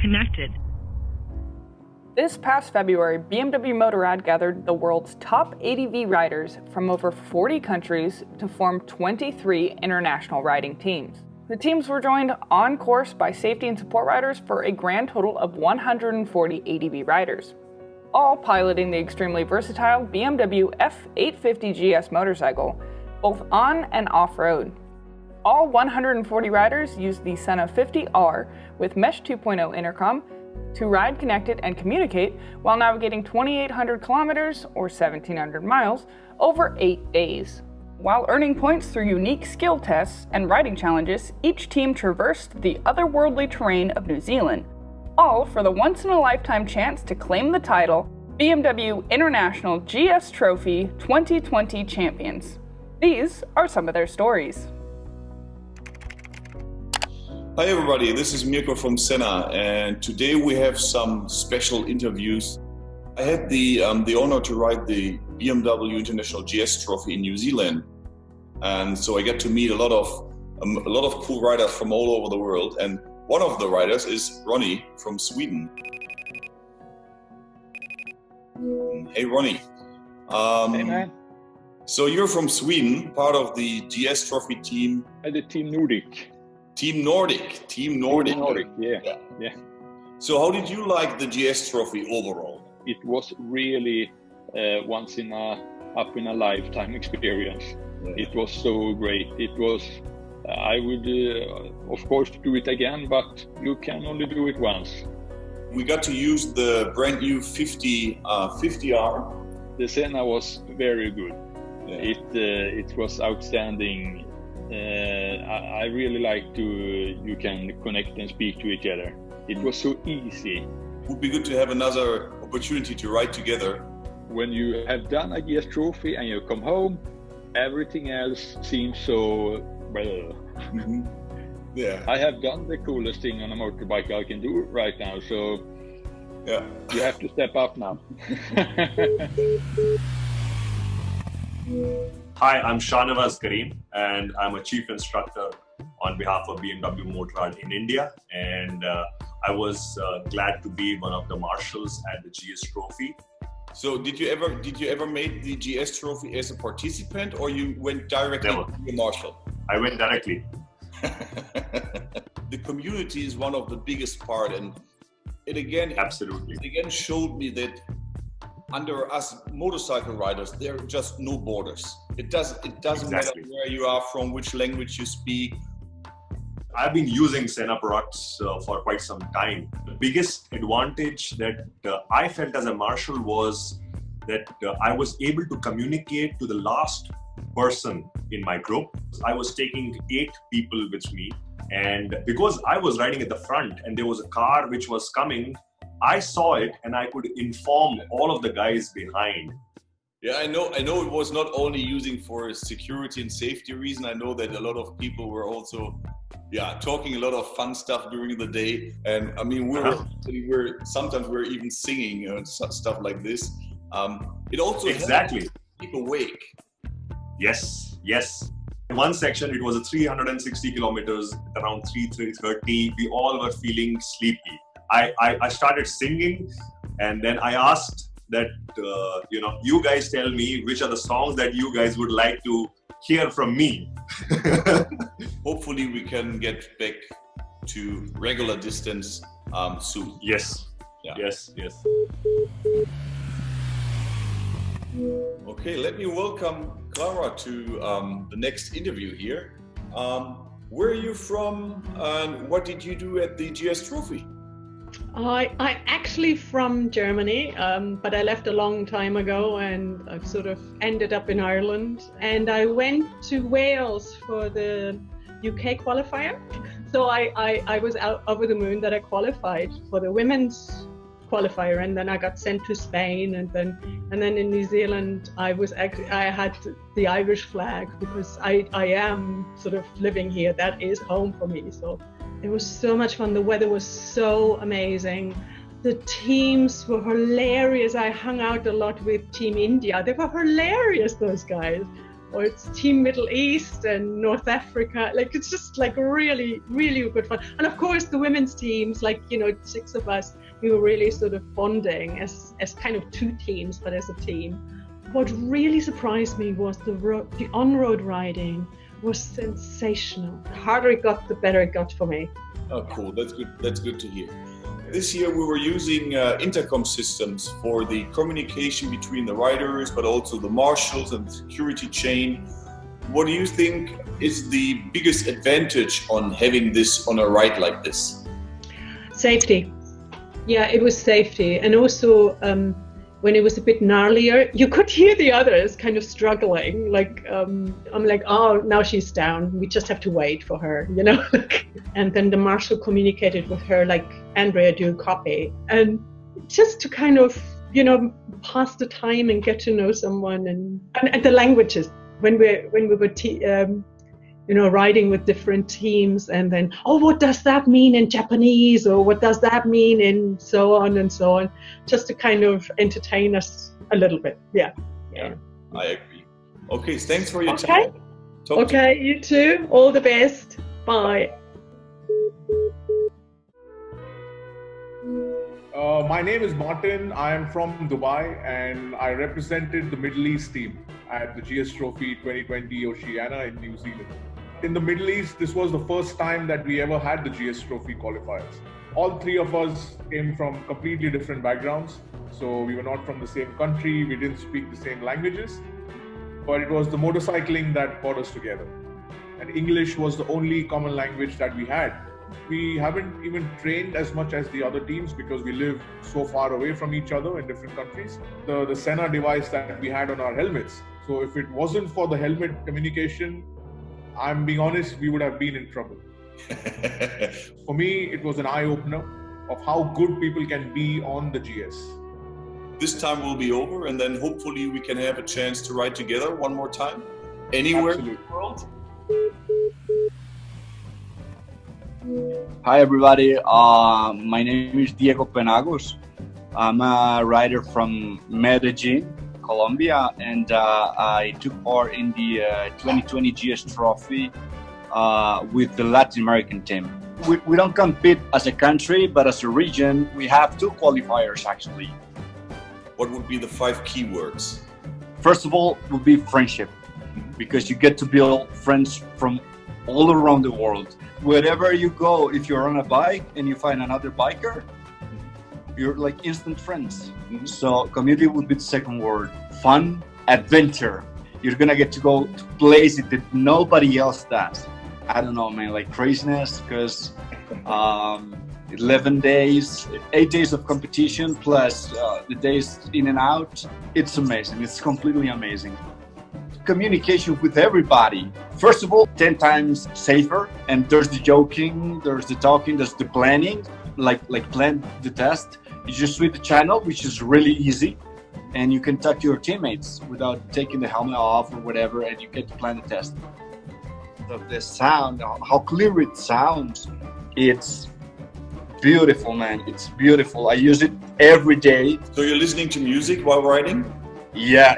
connected. This past February, BMW Motorrad gathered the world's top ADV riders from over 40 countries to form 23 international riding teams. The teams were joined on course by safety and support riders for a grand total of 140 ADV riders, all piloting the extremely versatile BMW F850 GS motorcycle, both on and off-road. All 140 riders used the Sena 50R with Mesh 2.0 intercom to ride connected and communicate while navigating 2,800 kilometers or 1,700 miles over 8 days. While earning points through unique skill tests and riding challenges, each team traversed the otherworldly terrain of New Zealand, all for the once-in-a-lifetime chance to claim the title BMW International GS Trophy 2020 Champions. These are some of their stories. Hi everybody, this is Mirko from Sena, and today we have some special interviews. I had the honor to ride the BMW International GS Trophy in New Zealand, and so I get to meet a lot of cool riders from all over the world. And one of the riders is Ronnie from Sweden. Hey Ronnie. Hey man. So you're from Sweden, part of the GS Trophy team. The Team Nordic. Team Nordic. Yeah. So how did you like the GS Trophy overall? It was really once in a lifetime experience. Yeah. It was so great. It was. I would of course do it again, but you can only do it once. We got to use the brand new 50R. The Sena was very good. Yeah. It was outstanding. I really like you can connect and speak to each other. It was so easy. It would be good to have another opportunity to ride together. When you have done a GS Trophy and you come home, everything else seems so well. Mm-hmm. Yeah. I have done the coolest thing on a motorbike I can do right now, so yeah, you have to step up now. Hi, I'm Shahnawaz Kareem, and I'm a chief instructor on behalf of BMW Motorrad in India. And I was glad to be one of the marshals at the GS Trophy. So did you ever make the GS Trophy as a participant, or you went directly to the marshal? I went directly. The community is one of the biggest part, and it again showed me that under us motorcycle riders, there are just no borders. It doesn't matter where you are from, which language you speak. I've been using Sena products for quite some time. The biggest advantage that I felt as a marshal was that I was able to communicate to the last person in my group. I was taking 8 people with me, and because I was riding at the front and there was a car which was coming, I saw it and I could inform all of the guys behind. Yeah, I know it was not only using for security and safety reason. I know that a lot of people were also talking a lot of fun stuff during the day. And I mean, sometimes we're even singing stuff like this. It also helps keep awake. Yes. In one section, it was a 360 kilometers, around 3:30. We all were feeling sleepy. I started singing, and then I asked that, you guys tell me which are the songs that you guys would like to hear from me. Hopefully we can get back to regular distance soon. Yes. Yeah. Yes. Okay, let me welcome Clara to the next interview here. Where are you from, and what did you do at the GS Trophy? I'm actually from Germany, but I left a long time ago, and I've sort of ended up in Ireland. And I went to Wales for the UK qualifier. So I was out over the moon that I qualified for the women's qualifier, and then I got sent to Spain, and then in New Zealand I had the Irish flag because I am sort of living here. That is home for me. So it was so much fun. The weather was so amazing. The teams were hilarious. I hung out a lot with Team India. They were hilarious, those guys. or it's Team Middle East and North Africa. Like, it's just like really, really good fun. And of course, the women's teams, like, you know, 6 of us, we were really sort of bonding as kind of 2 teams, but as a team. What really surprised me was the on-road riding was sensational. The harder it got, the better it got for me. Oh, cool. That's good. That's good to hear. This year we were using intercom systems for the communication between the riders, but also the marshals and the security chain. What do you think is the biggest advantage on having this on a ride like this? Safety. Yeah, it was safety. And also, when it was a bit gnarlier, you could hear the others kind of struggling. Like, I'm like, oh, now she's down. We just have to wait for her, you know? And then the marshal communicated with her, like, Andrea, do copy. And just to kind of, you know, pass the time and get to know someone. And the languages, when we were you know, riding with different teams, and then, oh, what does that mean in Japanese, or what does that mean in so on and so on, just to kind of entertain us a little bit. Yeah, I agree. Okay, thanks for your time. Okay, you too. All the best. Bye. My name is Martin. I am from Dubai, and I represented the Middle East team at the GS Trophy 2020 Oceania in New Zealand. In the Middle East, this was the first time that we ever had the GS Trophy qualifiers. All 3 of us came from completely different backgrounds. So we were not from the same country, we didn't speak the same languages, but it was the motorcycling that brought us together. And English was the only common language that we had. We haven't even trained as much as the other teams because we live so far away from each other in different countries. The Sena device that we had on our helmets. So if it wasn't for the helmet communication, I'm being honest, we would have been in trouble. For me, it was an eye-opener of how good people can be on the GS. This time will be over, and then hopefully we can have a chance to ride together one more time, anywhere in the world. Hi everybody, my name is Diego Penagos. I'm a rider from Medellin, Colombia, and I took part in the 2020 GS Trophy with the Latin American team. We don't compete as a country, but as a region, we have 2 qualifiers actually. What would be the 5 keywords? First of all, would be friendship, because you get to build friends from all around the world. Wherever you go, if you're on a bike and you find another biker, you're like instant friends. So community would be the second word. Fun, adventure. You're gonna get to go to places that nobody else does. I don't know, man, like craziness, because 11 days, 8 days of competition plus the days in and out. It's amazing. It's completely amazing. Communication with everybody. First of all, 10 times safer. And there's the joking, there's the talking, there's the planning, like plan the test. You just switch the channel, which is really easy. And you can talk to your teammates without taking the helmet off or whatever, and you get to plan the test. The sound, how clear it sounds, it's beautiful, man. It's beautiful. I use it every day. So you're listening to music while riding? Yeah,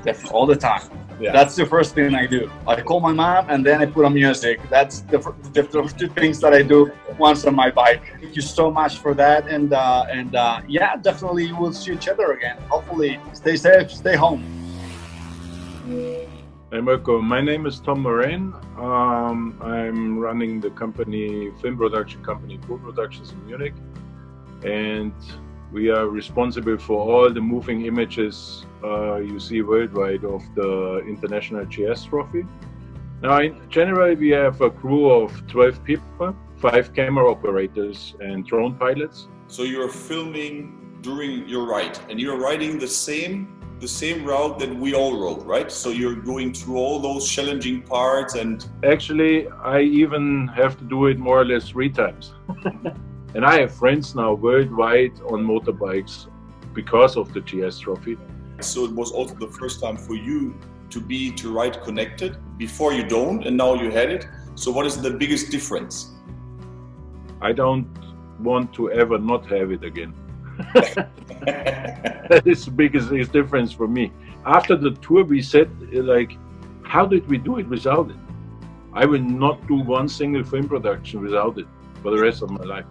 definitely, all the time. Yeah. That's the first thing I do. I call my mom and then I put on music. That's the first 2 things that I do once on my bike. Thank you so much for that. And yeah, definitely we'll see each other again. Hopefully, stay safe, stay home. Hey Mirko, my name is Tom Moraine. I'm running the company, film production company, Pool Productions in Munich. And we are responsible for all the moving images you see worldwide of the International GS Trophy. Now, in general, we have a crew of 12 people, 5 camera operators and drone pilots. So you're filming during your ride, and you're riding the same route that we all rode, right? So you're going through all those challenging parts, and actually, I even have to do it more or less 3 times. And I have friends now worldwide on motorbikes because of the GS Trophy. So it was also the first time for you to ride connected. Before you don't, and now you had it. So what is the biggest difference? I don't want to ever not have it again. That is the biggest difference for me. After the tour, we said, like, how did we do it without it? I will not do one single film production without it for the rest of my life.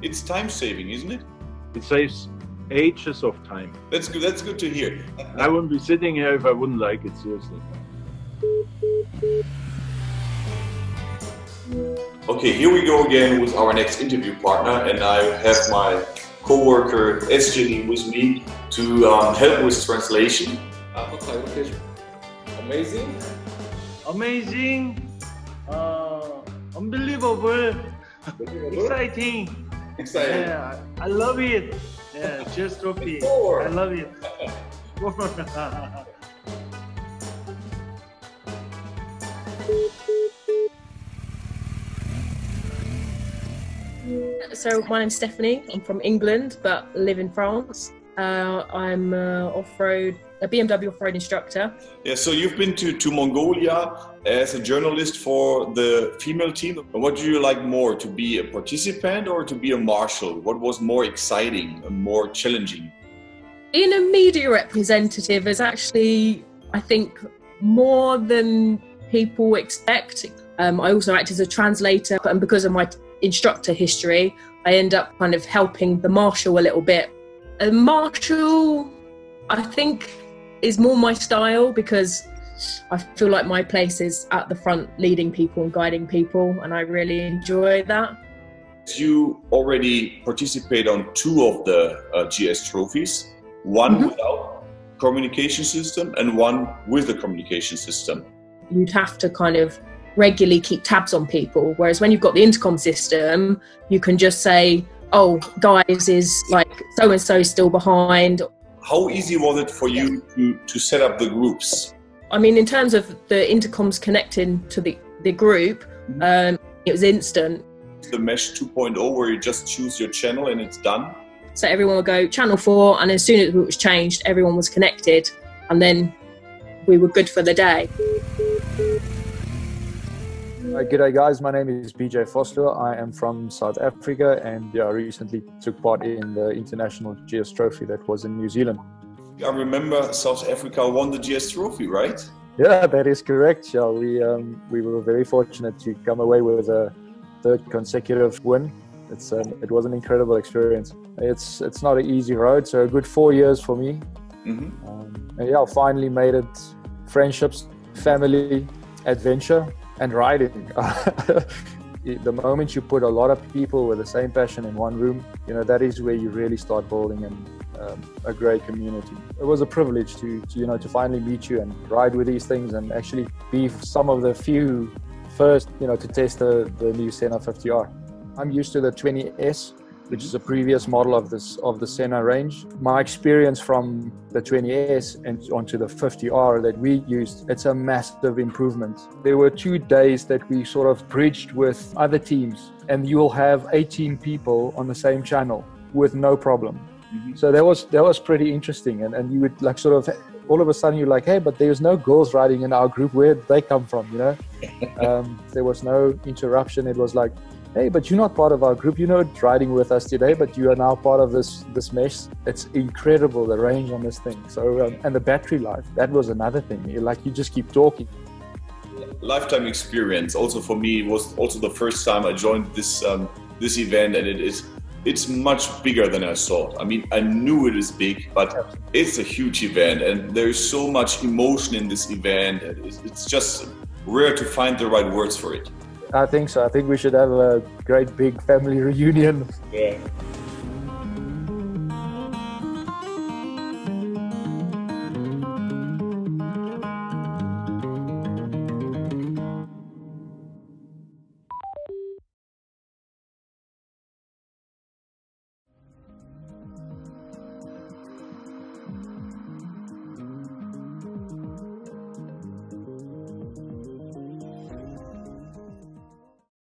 It's time saving, isn't it? It saves ages of time. That's good. That's good to hear. I wouldn't be sitting here if I wouldn't like it, seriously. Okay, here we go again with our next interview partner, and I have my co-worker SJD with me to help with translation. Amazing. Amazing. Unbelievable. Exciting. Exciting. Yeah, I love it. Yeah, GS Trophy. I love it. So my name's Stephanie. I'm from England but live in France. I'm a BMW off-road instructor. Yeah, so you've been to Mongolia as a journalist for the female team. What do you like more, to be a participant or to be a marshal? What was more exciting and more challenging? Being a media representative is actually, I think, more than people expect. I also act as a translator, and because of my instructor history, I end up kind of helping the marshal a little bit. A marshal, I think, is more my style because I feel like my place is at the front leading people and guiding people, and I really enjoy that. You already participate on 2 of the GS trophies, one without communication system and one with the communication system. You'd have to kind of regularly keep tabs on people, whereas when you've got the intercom system, you can just say, oh, guys, is like so-and-so still behind. How easy was it for you to set up the groups? I mean, in terms of the intercoms connecting to the group, it was instant. The Mesh 2.0 where you just choose your channel and it's done? So everyone would go channel 4, and as soon as it was changed, everyone was connected, and then we were good for the day. G'day guys, my name is BJ Foster. I am from South Africa and recently took part in the International GS Trophy that was in New Zealand. I remember South Africa won the GS Trophy, right? Yeah, that is correct. Yeah, we were very fortunate to come away with a 3rd consecutive win. It was an incredible experience. It's not an easy road, so a good 4 years for me. And yeah, I finally made it. Friendships, family, adventure, and riding. The moment you put a lot of people with the same passion in one room, that is where you really start building a great community. It was a privilege to finally meet you and ride with these things and actually be some of the few first, to test the new Sena 50R. I'm used to the 20S, which is a previous model of the Sena range. My experience from the 20S and onto the 50R that we used, it's a massive improvement. There were 2 days that we sort of bridged with other teams, and you'll have 18 people on the same channel with no problem. So that was pretty interesting, and you would like sort of all of a sudden you're like, hey, but there's no girls riding in our group. Where'd they come from? There was no interruption. It was like, hey, but you're not part of our group. You're not riding with us today, but you are now part of this mesh. It's incredible, the range on this thing. So, and the battery life, that was another thing. You just keep talking. Lifetime experience. Also for me, was also the first time I joined this event, and it's much bigger than I thought. I mean, I knew it is big, but it's a huge event, and there's so much emotion in this event. It's just rare to find the right words for it. I think so. I think we should have a great big family reunion. Yeah.